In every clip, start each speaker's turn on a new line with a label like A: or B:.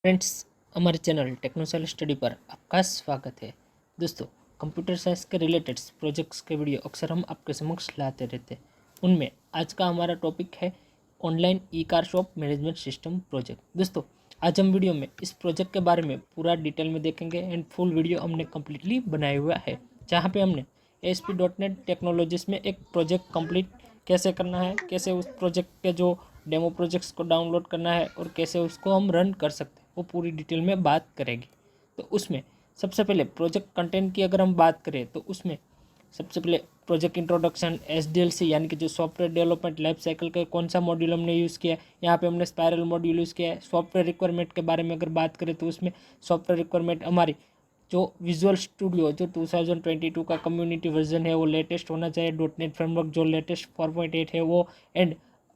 A: Friends, हमारे channel टेक्नोसाइल study पर आपका स्वागत है। दोस्तों, कंप्यूटर साइंस के रिलेटेड प्रोजेक्ट्स के वीडियो अक्सर हम आपके समक्ष लाते रहते हैं। उनमें आज का हमारा टॉपिक है online e car shop management system project. दोस्तों, आज हम वीडियो में इस प्रोजेक्ट के बारे में पूरा डिटेल में देखेंगे एंड फुल वीडियो हमने कम्प्लीटली बनाया हुआ है, जहाँ पे हमने ASP.NET टेक्नोलॉजीज में एक प्रोजेक्ट कंप्लीट कैसे करना है, कैसे उस प्रोजेक्ट के जो डेमो प्रोजेक्ट्स को डाउनलोड करना है और कैसे उसको हम रन कर सकते हैं, वो पूरी डिटेल में बात करेंगे। तो उसमें सबसे पहले प्रोजेक्ट कंटेंट की अगर हम बात करें तो उसमें सबसे पहले प्रोजेक्ट इंट्रोडक्शन, SDLC यानी कि जो सॉफ्टवेयर डेवलपमेंट लाइफ साइकिल का कौन सा मॉड्यूल हमने यूज़ किया है, यहाँ पे हमने स्पायरल मॉड्यूल यूज़ किया है। सॉफ्टवेयर रिक्वायरमेंट के बारे में अगर बात करें तो उसमें सॉफ्टवेयर रिक्वायरमेंट हमारी जो विजुअल स्टूडियो जो 2022 का कम्युनिटी वर्जन है वो लेटेस्ट होना चाहिए। .NET फ्रेमवर्क जो लेटेस्ट 4.8 है वो, एंड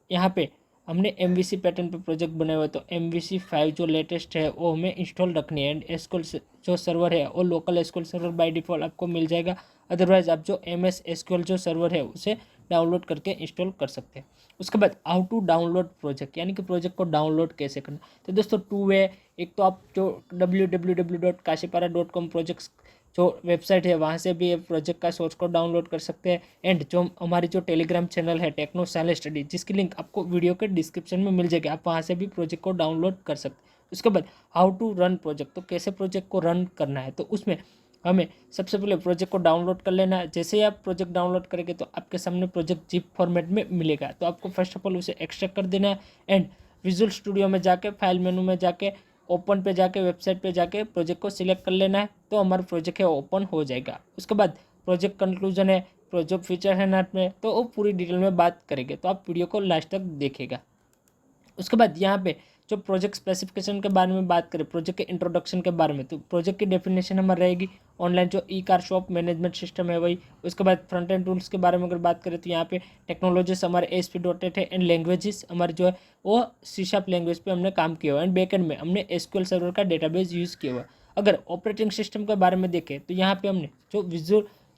A: यहाँ पे हमने MVC पैटर्न पे प्रोजेक्ट बनाया हुआ है, तो MVC 5 जो लेटेस्ट है वो हमें इंस्टॉल रखनी है। एंड SQL जो सर्वर है वो local SQL server by default आपको मिल जाएगा। अदरवाइज आप जो MS SQL जो सर्वर है उसे डाउनलोड करके इंस्टॉल कर सकते हैं। उसके बाद हाउ टू डाउनलोड प्रोजेक्ट, यानी कि प्रोजेक्ट को डाउनलोड कैसे करना। तो दोस्तों टू वे, एक तो आप जो www.kashipara.com प्रोजेक्ट्स जो वेबसाइट है वहाँ से भी ये प्रोजेक्ट का सोर्स कोड डाउनलोड कर सकते हैं। एंड जो हमारी जो टेलीग्राम चैनल है टेक्नोसाइल स्टडी, जिसकी लिंक आपको वीडियो के डिस्क्रिप्शन में मिल जाएगी, आप वहाँ से भी प्रोजेक्ट को डाउनलोड कर सकते हैं। उसके बाद हाउ टू रन प्रोजेक्ट, तो कैसे प्रोजेक्ट को रन करना है, तो उसमें हमें सबसे पहले प्रोजेक्ट को डाउनलोड कर लेना है। जैसे ही आप प्रोजेक्ट डाउनलोड करेंगे तो आपके सामने प्रोजेक्ट जिप फॉर्मेट में मिलेगा, तो आपको फर्स्ट ऑफ ऑल उसे एक्सट्रैक्ट कर देना है। एंड विजुअल स्टूडियो में जाके फाइल मेनू में जाके ओपन पे जाके वेबसाइट पे जाके प्रोजेक्ट को सिलेक्ट कर लेना है, तो हमारा प्रोजेक्ट है ओपन हो जाएगा। उसके बाद प्रोजेक्ट कंक्लूजन है, प्रोजेक्ट फीचर है नाट में, तो वो पूरी डिटेल में बात करेंगे, तो आप वीडियो को लास्ट तक देखेगा। उसके बाद यहाँ पे जो प्रोजेक्ट स्पेसिफिकेशन के बारे में बात करें, प्रोजेक्ट के इंट्रोडक्शन के बारे में, तो प्रोजेक्ट की डेफिनेशन हमारी रहेगी ऑनलाइन जो ई कार शॉप मैनेजमेंट सिस्टम है वही। उसके बाद फ्रंट एंड टूल्स के बारे में अगर बात करें तो यहाँ पे टेक्नोलॉजीज हमारे ASP.NET है। एंड लैंग्वेजेस हमारे जो है वो C# लैंग्वेज पे हमने काम किया हुआ है। एंड बैकएंड में हमने SQL सर्वर का डेटाबेस यूज़ किया हुआ है। अगर ऑपरेटिंग सिस्टम के बारे में देखें तो यहाँ पे हमने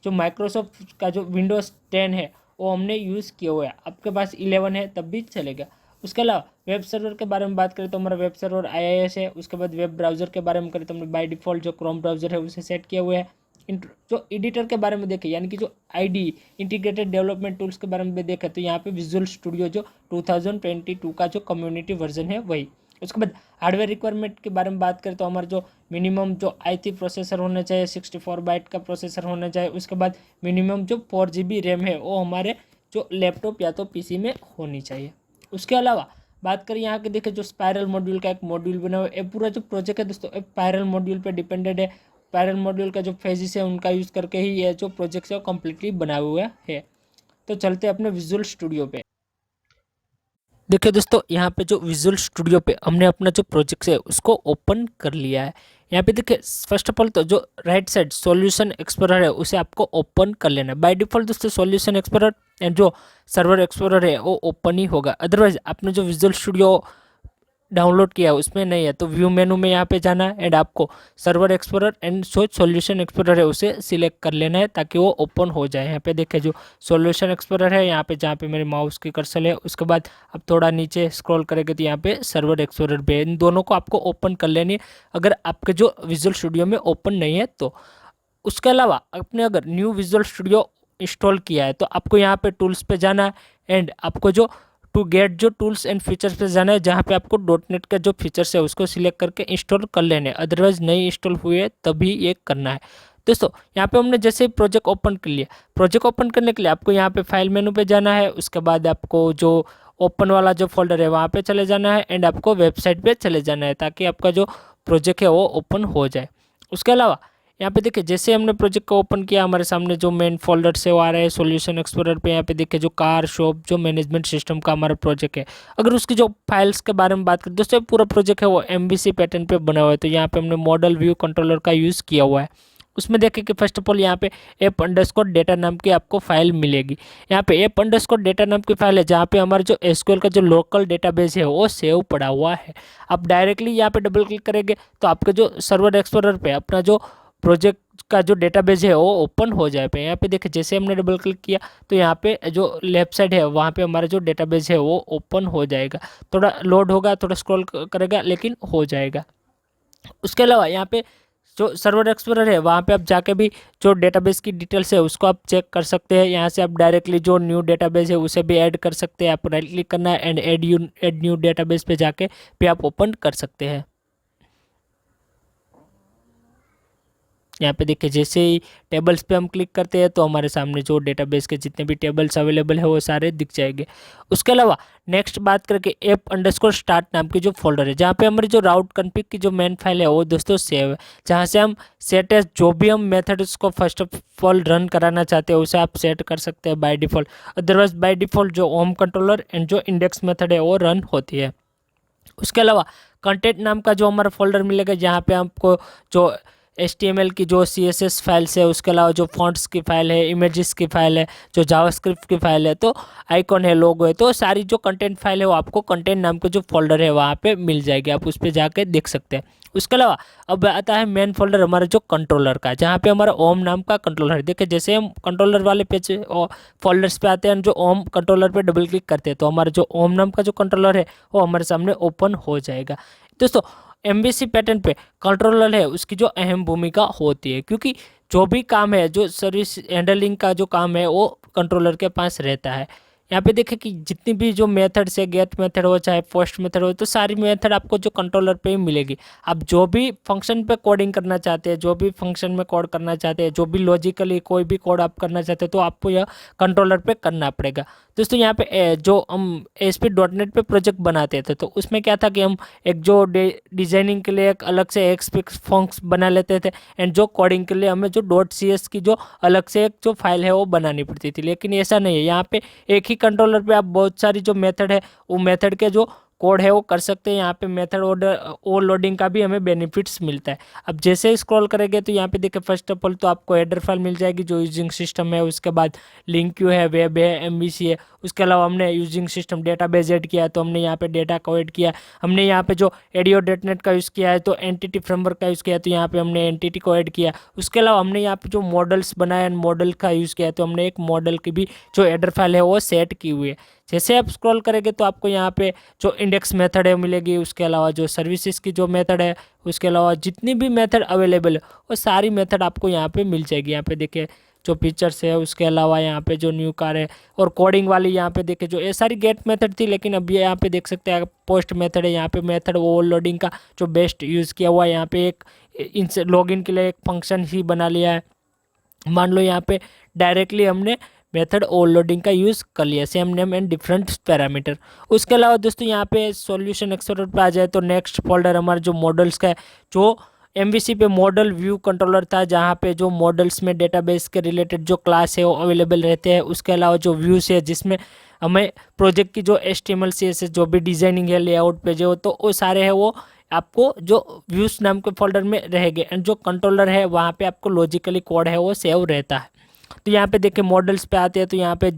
A: जो माइक्रोसॉफ्ट का जो विंडोज़ 10 है वो हमने यूज़ किया हुआ है। आपके पास 11 है तब भी चलेगा। उसके अलावा वेब सर्वर के बारे में बात करें तो हमारा वेब सर्वर IIS है। उसके बाद वेब ब्राउज़र के बारे में करें तो हमने बाय डिफ़ॉल्ट जो क्रोम ब्राउज़र है उसे सेट किया हुआ है। जो एडिटर के बारे में देखें, यानी कि जो ID इंटीग्रेटेड डेवलपमेंट टूल्स के बारे में देखें तो यहाँ पे विजुअल स्टूडियो जो 2022 का जो कम्युनिटी वर्जन है वही। उसके बाद हार्डवेयर रिक्वायरमेंट के बारे में बात करें तो हमारा जो मिनिमम जो i3 प्रोसेसर होना चाहिए, 64 बाइट का प्रोसेसर होना चाहिए। उसके बाद मिनिमम जो 4 GB रैम है वो हमारे जो लैपटॉप या तो PC में होनी चाहिए। उसके अलावा बात करें यहाँ के, देखिए जो स्पायरल मॉड्यूल का एक मॉड्यूल बना हुआ है, पूरा जो प्रोजेक्ट है दोस्तों एक स्पायरल मॉड्यूल पे डिपेंडेड है। स्पायरल मॉड्यूल का जो फेजिस है उनका यूज़ करके ही ये जो प्रोजेक्ट है वो कम्प्लीटली बना हुआ है। तो चलते हैं अपने विजुअल स्टूडियो पे। देखिए दोस्तों, यहाँ पे जो विजुअल स्टूडियो पे हमने अपना जो प्रोजेक्ट है उसको ओपन कर लिया है। यहाँ पे देखिए फर्स्ट ऑफ ऑल तो जो राइट साइड सॉल्यूशन एक्सप्लोरर है उसे आपको ओपन कर लेना है। बाय डिफॉल्ट दोस्तों सॉल्यूशन एक्सप्लोरर एंड जो सर्वर एक्सप्लोरर है वो ओपन ही होगा। अदरवाइज आपने जो विजुअल स्टूडियो डाउनलोड किया है उसमें नहीं है तो व्यू मेनू में यहाँ पे जाना है एंड आपको सर्वर एक्सप्लोरर एंड जो सॉल्यूशन एक्सप्लोरर है उसे सिलेक्ट कर लेना है ताकि वो ओपन हो जाए। यहाँ पे देखिए जो सॉल्यूशन एक्सप्लोरर है यहाँ पे जहाँ पे मेरे माउस की कर्सर है, उसके बाद अब थोड़ा नीचे स्क्रॉल करेंगे तो यहाँ पे सर्वर एक्सप्लोरर पे, इन दोनों को आपको ओपन कर लेनी है अगर आपके जो विजुअल स्टूडियो में ओपन नहीं है तो। उसके अलावा आपने अगर न्यू विजुअल स्टूडियो इंस्टॉल किया है तो आपको यहाँ पे टूल्स पे जाना है एंड आपको जो टू गेट जो टूल्स एंड फीचर्स पे जाना है, जहाँ पे आपको .NET का जो फीचर्स है उसको सिलेक्ट करके इंस्टॉल कर लेने। अदरवाइज नहीं इंस्टॉल हुए तभी ये करना है। दोस्तों यहाँ पे हमने जैसे प्रोजेक्ट ओपन कर लिया, प्रोजेक्ट ओपन करने के लिए आपको यहाँ पे फाइल मेनू पे जाना है। उसके बाद आपको जो ओपन वाला जो फोल्डर है वहाँ पे चले जाना है एंड आपको वेबसाइट पे चले जाना है ताकि आपका जो प्रोजेक्ट है वो ओपन हो जाए। उसके अलावा यहाँ पे देखिए जैसे हमने प्रोजेक्ट को ओपन किया हमारे सामने जो मेन फोल्डर से वो आ रहा है सॉल्यूशन एक्सप्लोरर पे। यहाँ पे देखिए जो कार शॉप जो मैनेजमेंट सिस्टम का हमारा प्रोजेक्ट है, अगर उसकी जो फाइल्स के बारे में बात करें दोस्तों पूरा प्रोजेक्ट है वो MVC पैटर्न पे बना हुआ है। तो यहाँ पे हमने मॉडल व्यू कंट्रोलर का यूज़ किया हुआ है। उसमें देखिए कि फर्स्ट ऑफ ऑल यहाँ पे app_data नाम की आपको फाइल मिलेगी। यहाँ पे app_data नाम की फाइल है जहाँ पे हमारा जो SQL का जो लोकल डेटाबेस है वो सेव पड़ा हुआ है। आप डायरेक्टली यहाँ पे डबल क्लिक करेंगे तो आपके जो सर्वर एक्सप्लोरर पे अपना जो प्रोजेक्ट का जो डेटाबेस है वो ओपन हो जाए पे। यहाँ पे देखिए जैसे हमने डबल क्लिक किया तो यहाँ पे जो लेफ्ट साइड है वहाँ पे हमारा जो डेटाबेस है वो ओपन हो जाएगा। थोड़ा लोड होगा, थोड़ा स्क्रॉल करेगा लेकिन हो जाएगा। उसके अलावा यहाँ पे जो सर्वर एक्सप्लोरर है वहाँ पे आप जाके भी जो डेटाबेस की डिटेल्स है उसको आप चेक कर सकते हैं। यहाँ से आप डायरेक्टली जो न्यू डेटाबेस है उसे भी ऐड कर सकते हैं। आप राइट क्लिक करना है एंड ऐड न्यू डेटाबेस पे जाके भी आप ओपन कर सकते हैं। यहाँ पे देखिए जैसे ही टेबल्स पे हम क्लिक करते हैं तो हमारे सामने जो डेटाबेस के जितने भी टेबल्स अवेलेबल है वो सारे दिख जाएंगे। उसके अलावा नेक्स्ट बात करके ऐप अंडरस्कोर स्टार्ट नाम की जो फोल्डर है, जहाँ पे हमारी जो राउट कॉन्फ़िग की जो मेन फाइल है वो दोस्तों सेव है, जहाँ से हम सेट एज जो भी हम मेथड उसको फर्स्ट ऑफ ऑल रन कराना चाहते हैं उसे आप सेट कर सकते हैं by default. Otherwise by default जो होम कंट्रोलर एंड जो इंडेक्स मेथड है वो रन होती है। उसके अलावा कंटेंट नाम का जो हमारा फोल्डर मिलेगा, जहाँ पे आपको जो HTML की जो CSS फाइल्स है, उसके अलावा जो फॉन्ट्स की फाइल है, इमेजेस की फाइल है, जो जावास्क्रिप्ट की फाइल है, तो आइकॉन है, लोगो है, तो सारी जो कंटेंट फाइल है वो आपको कंटेंट नाम का जो फोल्डर है वहाँ पे मिल जाएगी। आप उस पर जाके देख सकते हैं। उसके अलावा अब आता है मेन फोल्डर हमारा जो कंट्रोलर का, जहाँ पे हमारा ओम नाम का कंट्रोलर है। देखिए जैसे हम कंट्रोलर वाले पेज फोल्डर्स पे आते हैं, जो ओम कंट्रोलर पे डबल क्लिक करते हैं तो हमारा जो ओम नाम का जो कंट्रोलर है वो हमारे सामने ओपन हो जाएगा। दोस्तों MVC पैटर्न पे कंट्रोलर है उसकी जो अहम भूमिका होती है, क्योंकि जो भी काम है, जो सर्विस हैंडलिंग का जो काम है वो कंट्रोलर के पास रहता है। यहाँ पे देखें कि जितनी भी जो मेथड्स है, गेट मेथड हो चाहे पोस्ट मेथड हो, तो सारी मेथड आपको जो कंट्रोलर पे ही मिलेगी। आप जो भी फंक्शन पे कोडिंग करना चाहते हैं, जो भी फंक्शन में कोड करना चाहते हैं, जो भी लॉजिकली कोई भी कोड आप करना चाहते हैं तो आपको यह कंट्रोलर पे करना पड़ेगा। दोस्तों यहाँ पे जो हम ASP.NET पे प्रोजेक्ट बनाते थे तो उसमें क्या था कि हम एक जो डिजाइनिंग के लिए एक अलग से एक्सपिक्स फंक्शन बना लेते थे, एंड जो कोडिंग के लिए हमें जो .cs की जो अलग से एक जो फाइल है वो बनानी पड़ती थी। लेकिन ऐसा नहीं है, यहाँ पे एक ही कंट्रोलर पे आप बहुत सारी जो मेथड है वो मेथड के जो कोड है वो कर सकते हैं। यहाँ पे मेथड ओवरलोडिंग का भी हमें बेनिफिट्स मिलता है। अब जैसे ही स्क्रॉल करेंगे तो यहाँ पे देखिए फर्स्ट ऑफ ऑल तो आपको हेडर फाइल मिल जाएगी जो यूजिंग सिस्टम है, उसके बाद लिंक क्यू है, वेब है, MVC है। उसके अलावा हमने यूजिंग सिस्टम डेटाबेस ऐड किया है तो हमने यहाँ पे डेटा को ऐड किया। हमने यहाँ पे जो ADO.NET का यूज़ किया है तो एंटिटी फ्रेमवर्क का यूज़ किया है तो यहाँ पे हमने एंटिटी को ऐड किया। उसके अलावा हमने यहाँ पे जो मॉडल्स बनाए मॉडल का यूज़ किया है तो हमने एक मॉडल की भी जो हेडर फाइल है वो सेट की हुई है। जैसे आप स्क्रॉल करेंगे तो आपको यहाँ पे जो इंडेक्स मेथड है मिलेगी, उसके अलावा जो सर्विसेज की जो मेथड है, उसके अलावा जितनी भी मेथड अवेलेबल है वो सारी मेथड आपको यहाँ पे मिल जाएगी। यहाँ पे देखिए जो फीचर्स है, उसके अलावा यहाँ पे जो न्यू कार है और कोडिंग वाली यहाँ पे देखिए जो ये सारी गेट मेथड थी, लेकिन अब ये यहाँ पे देख सकते हैं पोस्ट मेथड है। यहाँ पे मेथड ओवरलोडिंग का जो बेस्ट यूज़ किया हुआ है, यहाँ पे एक इनसे लॉगिन के लिए एक फंक्शन ही बना लिया है। मान लो यहाँ पे डायरेक्टली हमने मेथड ओवरलोडिंग का यूज़ कर लिया, same name and different parameter. उसके अलावा दोस्तों यहाँ पे सॉल्यूशन एक्सप्लोरर पे आ जाए तो नेक्स्ट फोल्डर हमारा जो मॉडल्स का है, जो MVC पे मॉडल व्यू कंट्रोलर था, जहाँ पे जो मॉडल्स में डेटाबेस के रिलेटेड जो क्लास है वो अवेलेबल रहते हैं। उसके अलावा जो व्यूज़ है जिसमें हमें प्रोजेक्ट की जो HTML CSS जो भी डिज़ाइनिंग है, लेआउट पेज है, तो वो सारे है वो आपको जो व्यूज़ नाम के फोल्डर में रहेंगे। एंड जो कंट्रोलर है वहाँ पे आपको लॉजिकली कोड है वो सेव रहता है। तो यहाँ पे देखिए मॉडल्स पे आते हैं तो यहाँ पे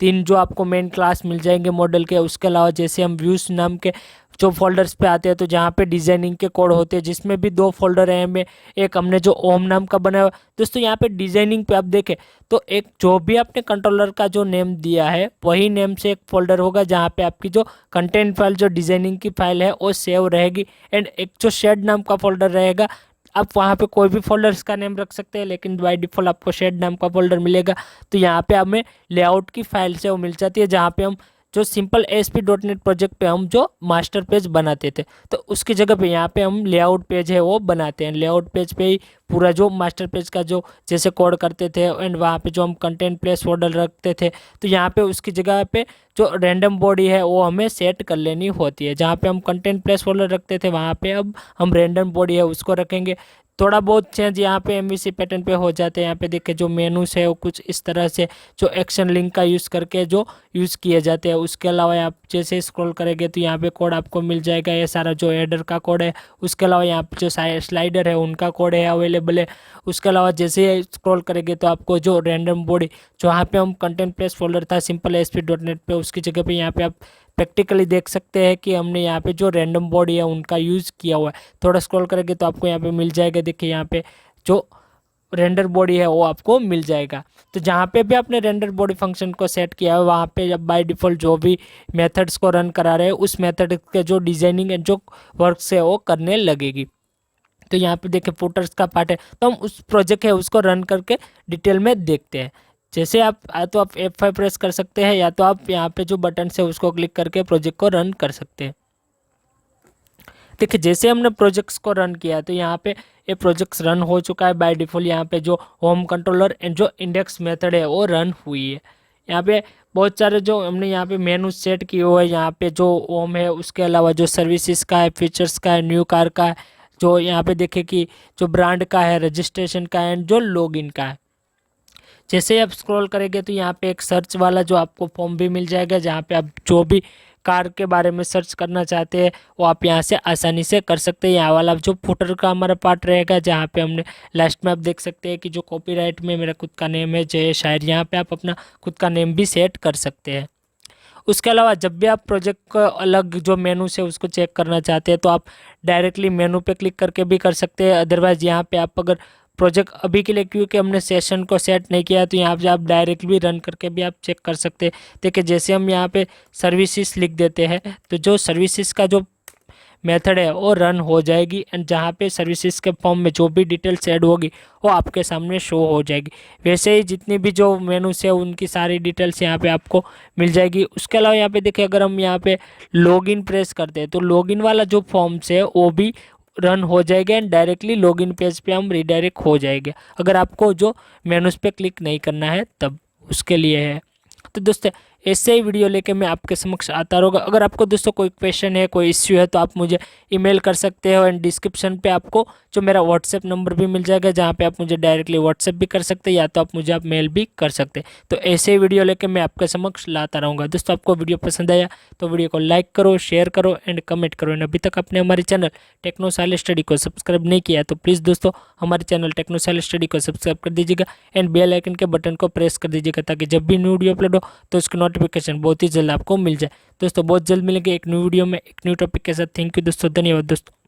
A: 3 जो आपको मेन क्लास मिल जाएंगे मॉडल के। उसके अलावा जैसे हम व्यूज़ नाम के जो फोल्डर्स पे आते हैं तो जहाँ पे डिजाइनिंग के कोड होते हैं, जिसमें भी 2 फोल्डर है हमें, एक हमने जो ओम नाम का बनाया। दोस्तों यहाँ पे डिजाइनिंग पे आप देखें तो एक जो भी आपने कंट्रोलर का जो नेम दिया है वही नेम से एक फोल्डर होगा, जहाँ पे आपकी जो कंटेंट फाइल जो डिजाइनिंग की फाइल है वो सेव रहेगी। एंड एक जो शेड नाम का फोल्डर रहेगा, आप वहाँ पे कोई भी फोल्डर्स का नेम रख सकते हैं, लेकिन बाय डिफ़ॉल्ट आपको शेड नाम का फोल्डर मिलेगा। तो यहाँ पे हमें लेआउट की फाइल से वो मिल जाती है, जहाँ पे हम जो सिंपल ASP.NET प्रोजेक्ट पे हम जो मास्टर पेज बनाते थे तो उसकी जगह पे यहाँ पे हम लेआउट पेज है वो बनाते हैं। लेआउट पेज पे ही पूरा जो मास्टर पेज का जो जैसे कोड करते थे, एंड वहाँ पे जो हम कंटेंट प्लेस होल्डर रखते थे तो यहाँ पे उसकी जगह पे जो रैंडम बॉडी है वो हमें सेट कर लेनी होती है। जहाँ पे हम कंटेंट प्लेस होल्डर रखते थे वहाँ पे अब हम रैंडम बॉडी है उसको रखेंगे। थोड़ा बहुत चेंज यहाँ पे MVC पैटर्न पे हो जाते हैं। यहाँ पे देखिए जो मेनूस है वो कुछ इस तरह से जो एक्शन लिंक का यूज़ करके जो यूज़ किए जाते हैं। उसके अलावा आप जैसे स्क्रॉल करेंगे तो यहाँ पे कोड आपको मिल जाएगा, ये सारा जो हेडर का कोड है। उसके अलावा यहाँ पे जो स्लाइडर है उनका कोड है अवेलेबल है। उसके अलावा जैसे स्क्रॉल करेंगे तो आपको जो रैंडम बॉडी जो यहाँ पे हम कंटेंट प्लेस फोल्डर था सिंपल ASP.NET पे, उसकी जगह पे यहाँ पे आप प्रैक्टिकली देख सकते हैं कि हमने यहाँ पे जो रैंडम बॉडी है उनका यूज़ किया हुआ है। थोड़ा स्क्रॉल करेंगे तो आपको यहाँ पे मिल जाएगा, देखिए यहाँ पे जो रेंडर बॉडी है वो आपको मिल जाएगा। तो जहाँ पे भी आपने रेंडर बॉडी फंक्शन को सेट किया है वहाँ पे जब बाय डिफ़ॉल्ट जो भी मेथड्स को रन करा रहे हैं उस मेथड के जो डिज़ाइनिंग एंड जो वर्क है वो करने लगेगी। तो यहाँ पे देखिए फुटर्स का पार्ट है, तो हम उस प्रोजेक्ट है उसको रन करके डिटेल में देखते हैं। जैसे आप या तो आप F5 प्रेस कर सकते हैं, या तो आप यहाँ पे जो बटन है उसको क्लिक करके प्रोजेक्ट को रन कर सकते हैं। देखिए जैसे हमने प्रोजेक्ट्स को रन किया तो यहाँ पे ये प्रोजेक्ट्स रन हो चुका है बाय डिफ़ॉल्ट। यहाँ पे जो होम कंट्रोलर एंड जो इंडेक्स मेथड है वो रन हुई है। यहाँ पे बहुत सारे जो हमने यहाँ पे मेनू सेट किए हुए हैं, यहाँ पे जो होम है उसके अलावा जो सर्विसेज का है, फीचर्स का है, न्यू कार का है, जो यहाँ पे देखे कि जो ब्रांड का है, रजिस्ट्रेशन का है एंड जो लॉगिन का है। जैसे आप स्क्रॉल करेंगे तो यहाँ पे एक सर्च वाला जो आपको फॉर्म भी मिल जाएगा, जहाँ पे आप जो भी कार के बारे में सर्च करना चाहते हैं वो आप यहाँ से आसानी से कर सकते हैं। यहाँ वाला जो फुटर का हमारा पार्ट रहेगा, जहाँ पे हमने लास्ट में आप देख सकते हैं कि जो कॉपीराइट में मेरा खुद का नेम है जय शायर, यहाँ पे आप अपना खुद का नेम भी सेट कर सकते हैं। उसके अलावा जब भी आप प्रोजेक्ट का अलग जो मेनू से उसको चेक करना चाहते हैं तो आप डायरेक्टली मेनू पे क्लिक करके भी कर सकते हैं। अदरवाइज यहाँ पे आप अगर प्रोजेक्ट अभी के लिए, क्योंकि हमने सेशन को सेट नहीं किया, तो यहाँ पे आप डायरेक्ट भी रन करके भी आप चेक कर सकते हैं। देखिए जैसे हम यहाँ पे सर्विसेज लिख देते हैं तो जो सर्विसेज का जो मेथड है वो रन हो जाएगी, एंड जहाँ पे सर्विसेज के फॉर्म में जो भी डिटेल्स ऐड होगी वो आपके सामने शो हो जाएगी। वैसे ही जितनी भी जो मेनूस है उनकी सारी डिटेल्स यहाँ पे आपको मिल जाएगी। उसके अलावा यहाँ पे देखिए अगर हम यहाँ पे लॉगिन प्रेस करते हैं तो लॉगिन वाला जो फॉर्म्स है वो भी रन हो जाएगा एंड डायरेक्टली लॉगिन पेज पे हम रिडायरेक्ट हो जाएंगे, अगर आपको जो मेनूज पे क्लिक नहीं करना है तब उसके लिए है। तो दोस्तों ऐसे ही वीडियो लेके मैं आपके समक्ष आता रहूँगा। अगर आपको दोस्तों कोई क्वेश्चन है, कोई इश्यू है, तो आप मुझे ईमेल कर सकते हो, एंड डिस्क्रिप्शन पे आपको जो मेरा व्हाट्सएप नंबर भी मिल जाएगा, जहाँ पे आप मुझे डायरेक्टली व्हाट्सएप भी कर सकते हैं, या तो आप मुझे आप मेल भी कर सकते हैं। तो ऐसे ही वीडियो लेके मैं आपके समक्ष लाता रहूँगा। दोस्तों आपको वीडियो पसंद आया तो वीडियो को लाइक करो, शेयर करो एंड कमेंट करो। एंड अभी तक आपने हमारे चैनल टेक्नो साइलेंट स्टडी को सब्सक्राइब नहीं किया तो प्लीज़ दोस्तों हमारे चैनल टेक्नो साइलेंट स्टडी को सब्सक्राइब कर दीजिएगा एंड बेल आइकन के बटन को प्रेस कर दीजिएगा, ताकि जब भी न्यू वीडियो अपलोड हो तो उसकी नोटिफिकेशन बहुत ही जल्द आपको मिल जाए। दोस्तों बहुत जल्द मिलेंगे एक न्यू वीडियो में एक न्यू टॉपिक के साथ। थैंक यू दोस्तों, धन्यवाद दोस्तों।